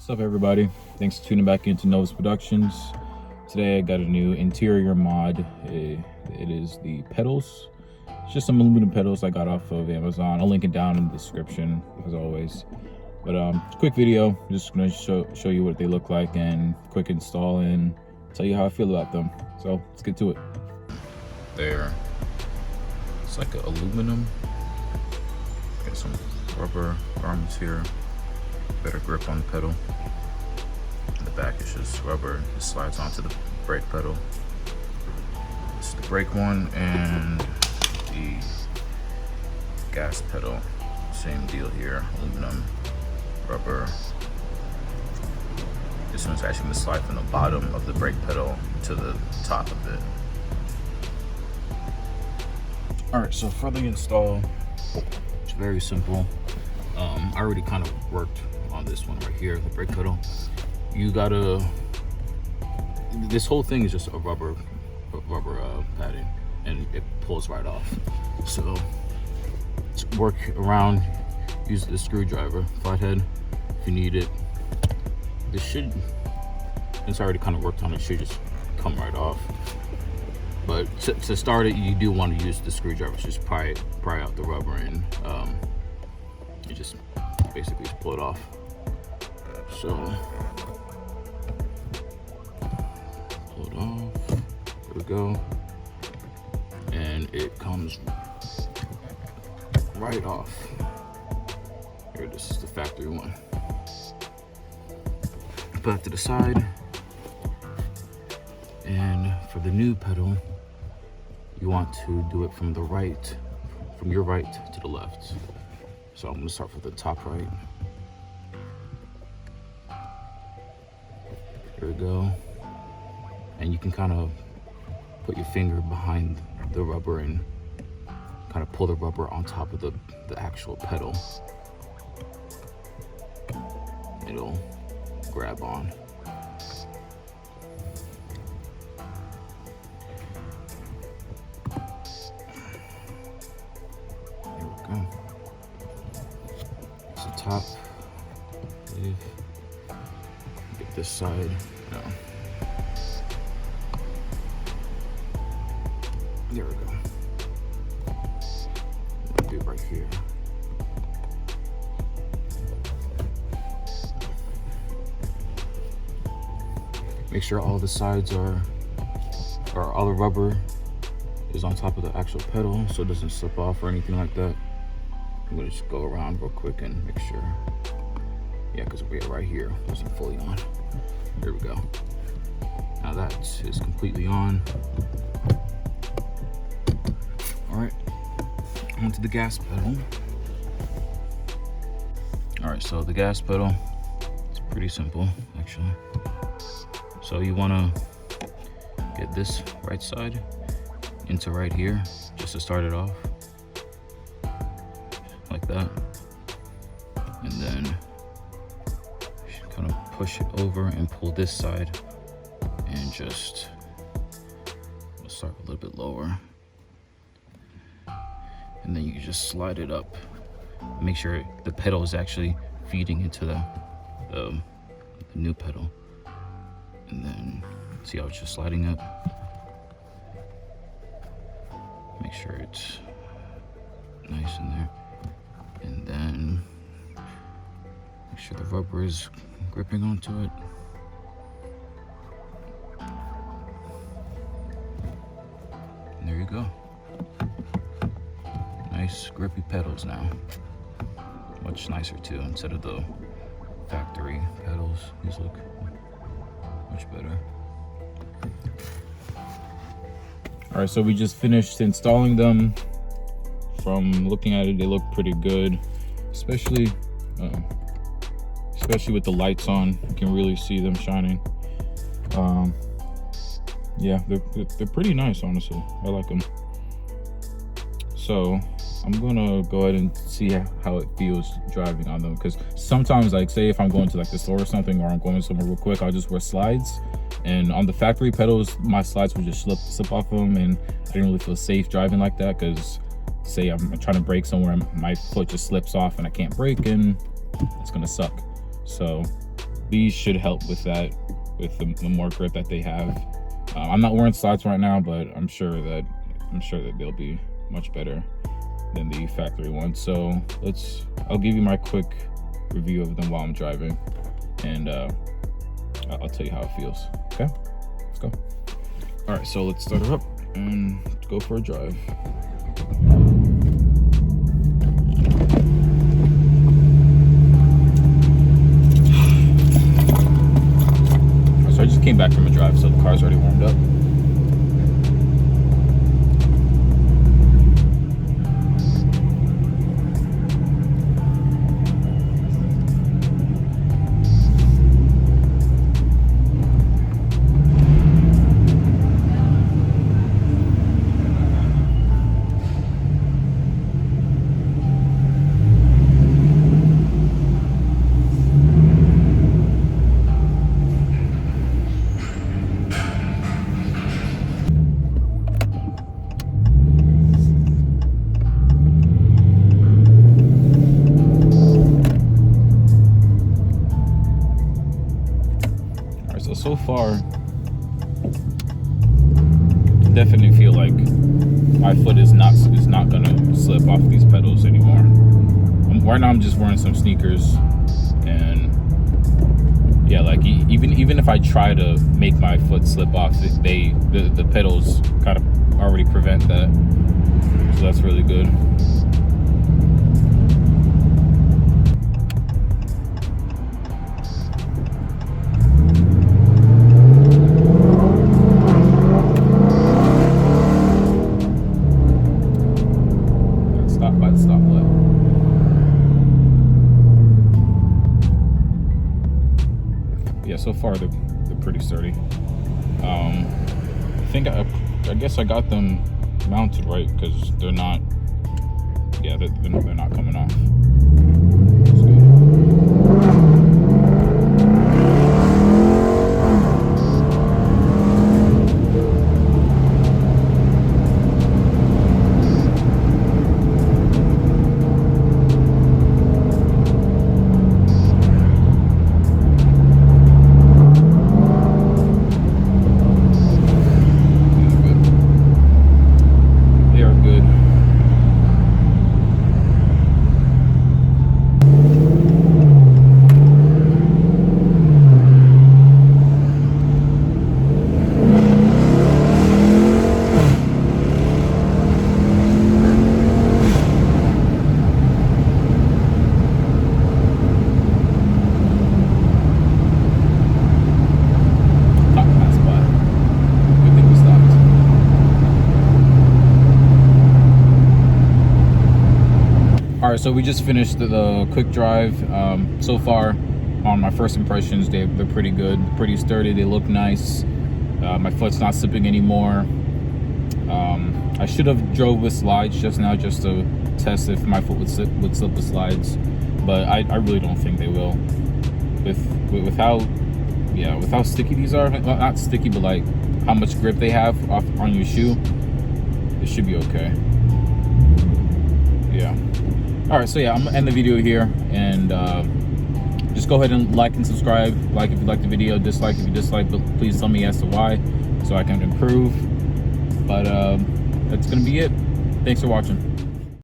What's up, everybody? Thanks for tuning back into Novus Productions. Today I got a new interior mod. It is the pedals. It's just some aluminum pedals I got off of Amazon. I'll link it down in the description as always. But quick video, just gonna show you what they look like and quick install and tell you how I feel about them. So let's get to it. There, it's like an aluminum. Got some rubber garments here. Better grip on the pedal. The back is just rubber. It slides onto the brake pedal. This is the brake one, and the gas pedal. Same deal here. Aluminum, rubber. This one's actually going to slide from the bottom of the brake pedal to the top of it. Alright, so for the install, it's very simple. I already kind of worked on this one right here, the brake pedal. You gotta, this whole thing is just a rubber padding, and it pulls right off. So work around, use the screwdriver, flathead if you need it. This should, it's already kind of worked on, it should just come right off. But to start it, you do want to use the screwdriver, just pry out the rubber, and you just basically just pull it off. So pull it off. There we go. And it comes right off. Here, this is the factory one. Put it to the side. And for the new pedal, you want to do it from the right, from your right to the left. So I'm gonna start with the top right. There we go. And you can kind of put your finger behind the rubber and kind of pull the rubber on top of the actual pedal. It'll grab on. There we go. It's the top. Get this side. No. There we go. I'll do it right here. Make sure all the sides or all the rubber is on top of the actual pedal so it doesn't slip off or anything like that. I'm gonna just go around real quick and make sure. Yeah, because we're right here, wasn't fully on. There we go. Now that is completely on. All right, onto the gas pedal. All right, so the gas pedal, it's pretty simple actually. So you wanna get this right side into right here, just to start it off, like that. And then kind of push it over and pull this side, and just, we'll start a little bit lower. And then you can just slide it up. Make sure the pedal is actually feeding into the new pedal. And then see how it's just sliding up. Make sure it's nice in there. And then make sure the rubber is gripping onto it. And there you go. Nice grippy pedals now. Much nicer too, instead of the factory pedals. These look much better. All right, so we just finished installing them. From looking at it, they look pretty good, especially with the lights on. You can really see them shining. Yeah, they're pretty nice, honestly. I like them. So I'm gonna go ahead and see how it feels driving on them, because sometimes, like, say if I'm going to like the store or something, or I'm going somewhere real quick, I'll just wear slides, and on the factory pedals my slides would just slip off them, and I didn't really feel safe driving like that, because say I'm trying to brake somewhere, my foot just slips off and I can't brake, and it's gonna suck. So these should help with that, with the more grip that they have. I'm not wearing slides right now, but I'm sure that they'll be much better than the factory ones. So I'll give you my quick review of them while I'm driving, and I'll tell you how it feels. Okay, let's go. All right, so let's start her up and go for a drive. So I just came back from a drive, so the car's already warmed up. So far, definitely feel like my foot is not gonna slip off these pedals anymore. Right now I'm just wearing some sneakers, and yeah, like even if I try to make my foot slip off, the pedals kind of already prevent that, so that's really good. Yeah, so far they're pretty sturdy. I guess I got them mounted right, because they're not. Yeah, they're not coming off. That's good. All right, so we just finished the quick drive. So far, on my first impressions, they're pretty good, pretty sturdy. They look nice. My foot's not slipping anymore. I should have drove with slides just now, just to test if my foot would slip with slides, but I really don't think they will. With how sticky these are, well, not sticky, but like how much grip they have on your shoe, it should be okay. Yeah. All right, so yeah, I'm gonna end the video here, and just go ahead and like and subscribe. Like if you like the video, dislike if you dislike, but please tell me as to why, so I can improve. But that's gonna be it. Thanks for watching.